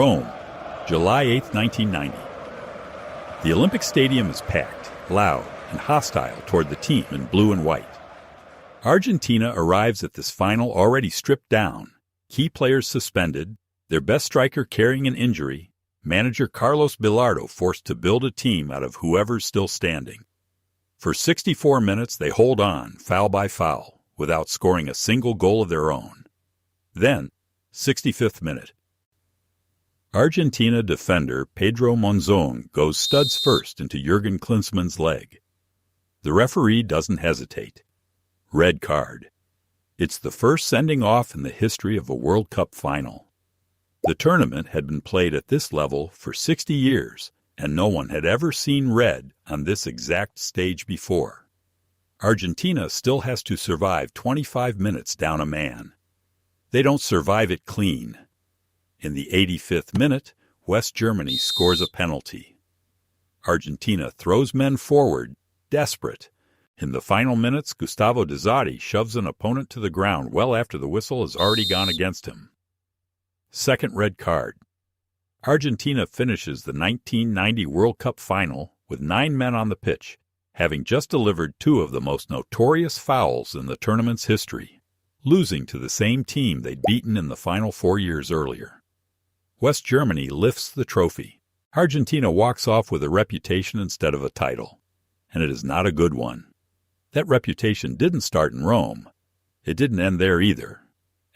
Rome, July 8, 1990. The Olympic Stadium is packed, loud, and hostile toward the team in blue and white. Argentina arrives at this final already stripped down, key players suspended, their best striker carrying an injury, manager Carlos Bilardo forced to build a team out of whoever's still standing. For 64 minutes they hold on, foul by foul, without scoring a single goal of their own. Then, 65th minute. Argentina defender Pedro Monzón goes studs first into Jurgen Klinsmann's leg. The referee doesn't hesitate. Red card. It's the first sending off in the history of a World Cup final. The tournament had been played at this level for 60 years, and no one had ever seen red on this exact stage before. Argentina still has to survive 25 minutes down a man. They don't survive it clean. In the 85th minute, West Germany scores a penalty. Argentina throws men forward, desperate. In the final minutes, Gustavo Dezotti shoves an opponent to the ground well after the whistle has already gone against him. Second red card. Argentina finishes the 1990 World Cup final with 9 men on the pitch, having just delivered 2 of the most notorious fouls in the tournament's history, losing to the same team they'd beaten in the final 4 years earlier. West Germany lifts the trophy. Argentina walks off with a reputation instead of a title, and it is not a good one. That reputation didn't start in Rome. It didn't end there either.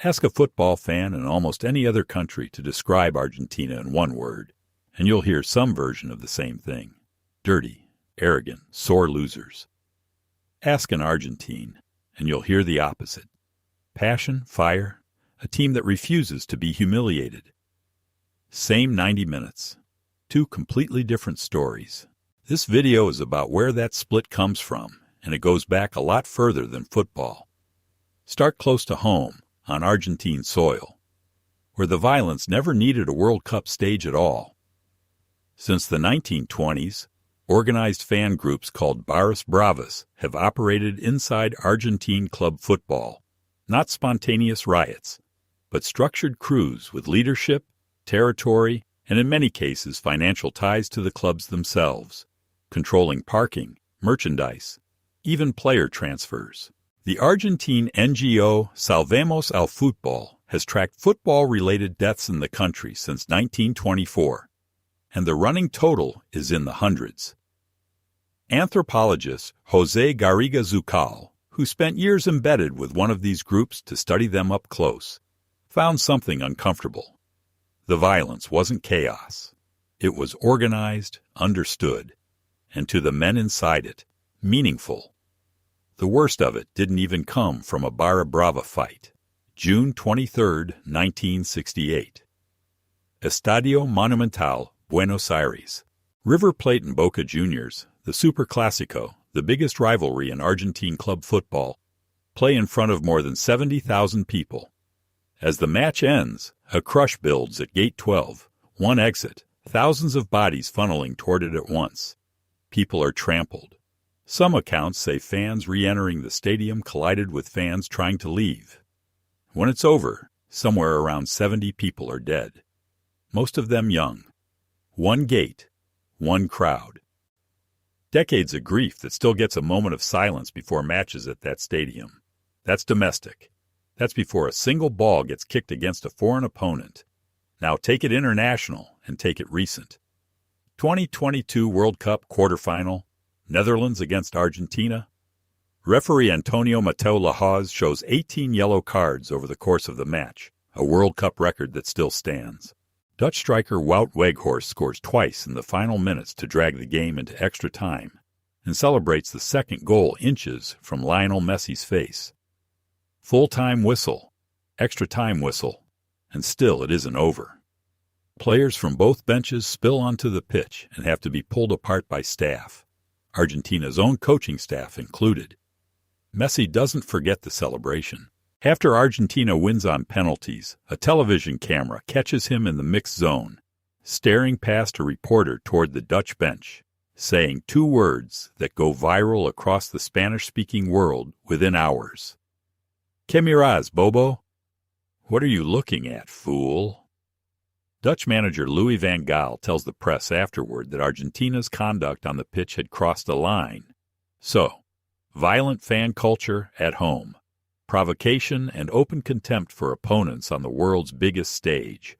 Ask a football fan in almost any other country to describe Argentina in one word, and you'll hear some version of the same thing. Dirty, arrogant, sore losers. Ask an Argentine, and you'll hear the opposite. Passion, fire, a team that refuses to be humiliated. Same 90 minutes. 2 completely different stories. This video is about where that split comes from, and it goes back a lot further than football. Start close to home, on Argentine soil, where the violence never needed a World Cup stage at all. Since the 1920s, organized fan groups called barras, bravas have operated inside Argentine club football, not spontaneous riots, but structured crews with leadership, territory, and in many cases financial ties to the clubs themselves, controlling parking, merchandise, even player transfers. The Argentine NGO Salvemos al Fútbol has tracked football-related deaths in the country since 1924, and the running total is in the hundreds. Anthropologist José Garriga Zucal, who spent years embedded with one of these groups to study them up close, found something uncomfortable. The violence wasn't chaos. It was organized, understood, and to the men inside it, meaningful. The worst of it didn't even come from a barra brava fight. June 23, 1968. Estadio Monumental, Buenos Aires. River Plate and Boca Juniors, the Superclásico, the biggest rivalry in Argentine club football, play in front of more than 70,000 people. As the match ends, a crush builds at Gate 12, one exit, thousands of bodies funneling toward it at once. People are trampled. Some accounts say fans re-entering the stadium collided with fans trying to leave. When it's over, somewhere around 70 people are dead, most of them young. One gate, one crowd. Decades of grief that still gets a moment of silence before matches at that stadium. That's domestic. That's before a single ball gets kicked against a foreign opponent. Now take it international and take it recent. 2022 World Cup quarterfinal, Netherlands against Argentina. Referee Antonio Mateo Lahoz shows 18 yellow cards over the course of the match, a World Cup record that still stands. Dutch striker Wout Weghorst scores twice in the final minutes to drag the game into extra time, and celebrates the second goal inches from Lionel Messi's face. Full-time whistle, extra time whistle, and still it isn't over. Players from both benches spill onto the pitch and have to be pulled apart by staff, Argentina's own coaching staff included. Messi doesn't forget the celebration. After Argentina wins on penalties, a television camera catches him in the mixed zone, staring past a reporter toward the Dutch bench, saying 2 words that go viral across the Spanish-speaking world within hours. ¿Qué mirás, bobo? What are you looking at, fool? Dutch manager Louis van Gaal tells the press afterward that Argentina's conduct on the pitch had crossed a line. So, violent fan culture at home, provocation and open contempt for opponents on the world's biggest stage.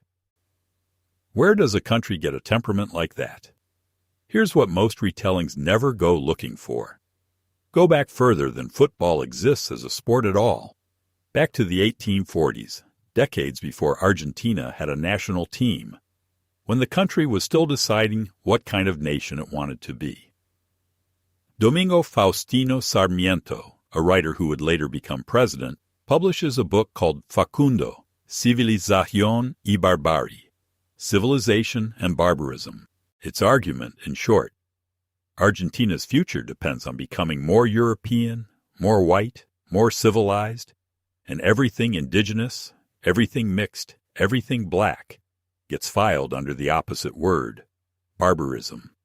Where does a country get a temperament like that? Here's what most retellings never go looking for. Go back further than football exists as a sport at all. Back to the 1840s, decades before Argentina had a national team, when the country was still deciding what kind of nation it wanted to be. Domingo Faustino Sarmiento, a writer who would later become president, publishes a book called Facundo, Civilización y Barbarie, Civilization and Barbarism. Its argument, in short, Argentina's future depends on becoming more European, more white, more civilized, and everything indigenous, everything mixed, everything black gets filed under the opposite word, barbarism.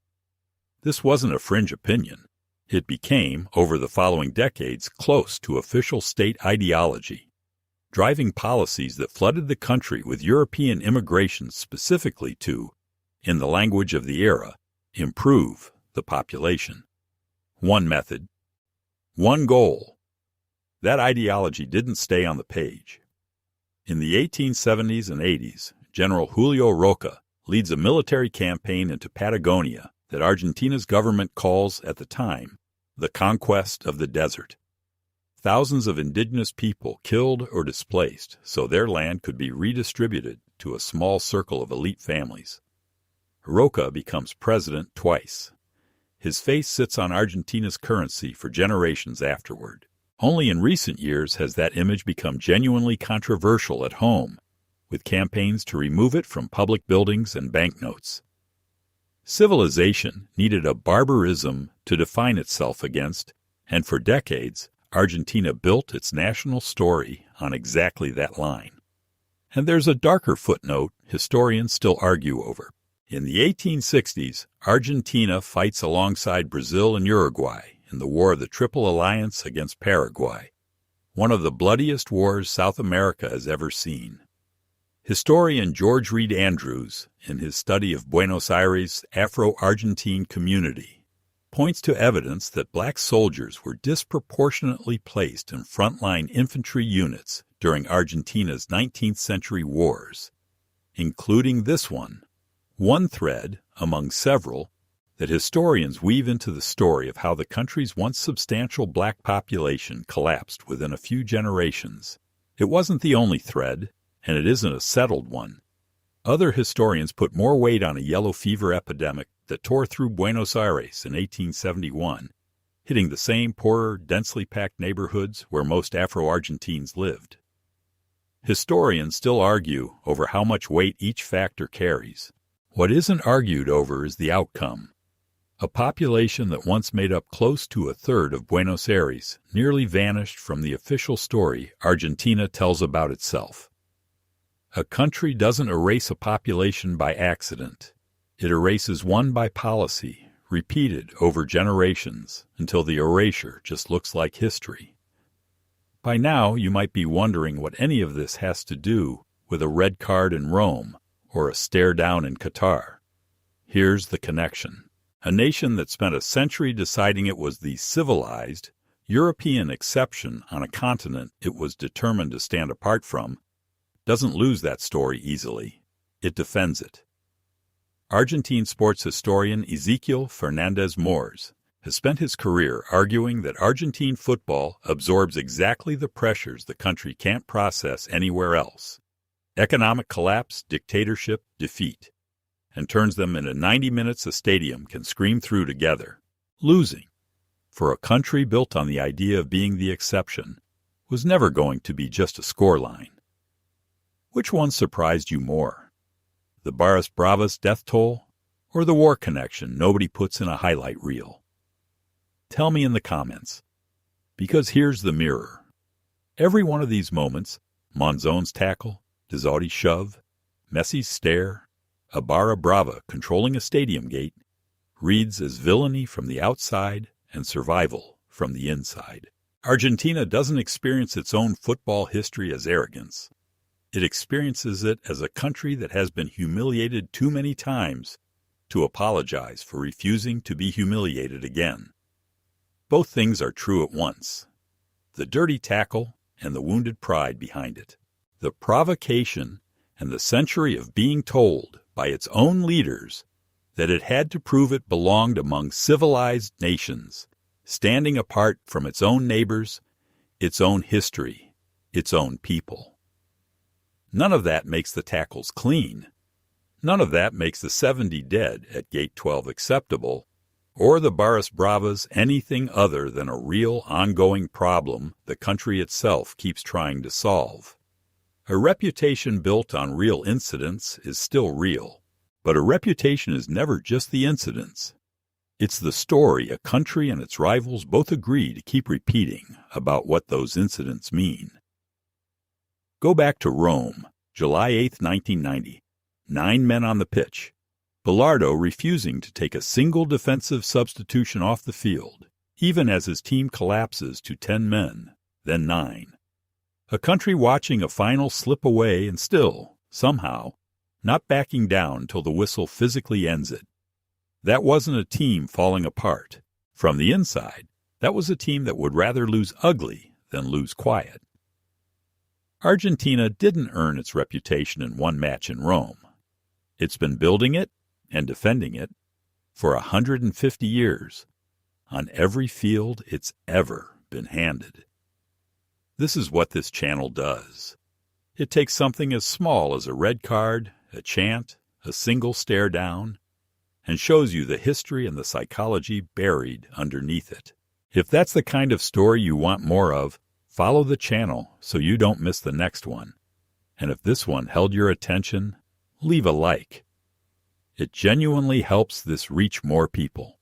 This wasn't a fringe opinion. It became, over the following decades, close to official state ideology, driving policies that flooded the country with European immigration specifically to, in the language of the era, improve the population. One method, one goal. That ideology didn't stay on the page. In the 1870s and 80s, General Julio Roca leads a military campaign into Patagonia that Argentina's government calls, at the time, the Conquest of the Desert. Thousands of indigenous people killed or displaced so their land could be redistributed to a small circle of elite families. Roca becomes president twice. His face sits on Argentina's currency for generations afterward. Only in recent years has that image become genuinely controversial at home, with campaigns to remove it from public buildings and banknotes. Civilization needed a barbarism to define itself against, and for decades, Argentina built its national story on exactly that line. And there's a darker footnote historians still argue over. In the 1860s, Argentina fights alongside Brazil and Uruguay in the War of the Triple Alliance against Paraguay, one of the bloodiest wars South America has ever seen. Historian George Reed Andrews, in his study of Buenos Aires' Afro-Argentine community, points to evidence that black soldiers were disproportionately placed in frontline infantry units during Argentina's 19th century wars, including this one thread among several that historians weave into the story of how the country's once substantial black population collapsed within a few generations. It wasn't the only thread, and it isn't a settled one. Other historians put more weight on a yellow fever epidemic that tore through Buenos Aires in 1871, hitting the same poorer, densely packed neighborhoods where most Afro-Argentines lived. Historians still argue over how much weight each factor carries. What isn't argued over is the outcome. A population that once made up close to a third of Buenos Aires nearly vanished from the official story Argentina tells about itself. A country doesn't erase a population by accident. It erases one by policy, repeated over generations, until the erasure just looks like history. By now, you might be wondering what any of this has to do with a red card in Rome or a stare down in Qatar. Here's the connection. A nation that spent a century deciding it was the civilized, European exception on a continent it was determined to stand apart from doesn't lose that story easily. It defends it. Argentine sports historian Ezequiel Fernandez Mors has spent his career arguing that Argentine football absorbs exactly the pressures the country can't process anywhere else: economic collapse, dictatorship, defeat, and turns them into 90 minutes a stadium can scream through together. Losing, for a country built on the idea of being the exception, was never going to be just a scoreline. Which one surprised you more? The barras bravas death toll, or the war connection nobody puts in a highlight reel? Tell me in the comments. Because here's the mirror. Every one of these moments, Monzón's tackle, Dezotti's shove, Messi's stare, a barra brava controlling a stadium gate, reads as villainy from the outside and survival from the inside. Argentina doesn't experience its own football history as arrogance. It experiences it as a country that has been humiliated too many times to apologize for refusing to be humiliated again. Both things are true at once. The dirty tackle and the wounded pride behind it. The provocation and the century of being told by its own leaders that it had to prove it belonged among civilized nations, standing apart from its own neighbors, its own history, its own people. None of that makes the tackles clean. None of that makes the 70 dead at Gate 12 acceptable, or the barras bravas anything other than a real ongoing problem the country itself keeps trying to solve. A reputation built on real incidents is still real, but a reputation is never just the incidents. It's the story a country and its rivals both agree to keep repeating about what those incidents mean. Go back to Rome, July 8, 1990. 9 men on the pitch. Bilardo refusing to take a single defensive substitution off the field, even as his team collapses to 10 men, then 9. A country watching a final slip away and still, somehow, not backing down till the whistle physically ends it. That wasn't a team falling apart. From the inside, that was a team that would rather lose ugly than lose quiet. Argentina didn't earn its reputation in one match in Rome. It's been building it and defending it for 150 years on every field it's ever been handed. This is what this channel does. It takes something as small as a red card, a chant, a single stare down, and shows you the history and the psychology buried underneath it. If that's the kind of story you want more of, follow the channel so you don't miss the next one. And if this one held your attention, leave a like. It genuinely helps this reach more people.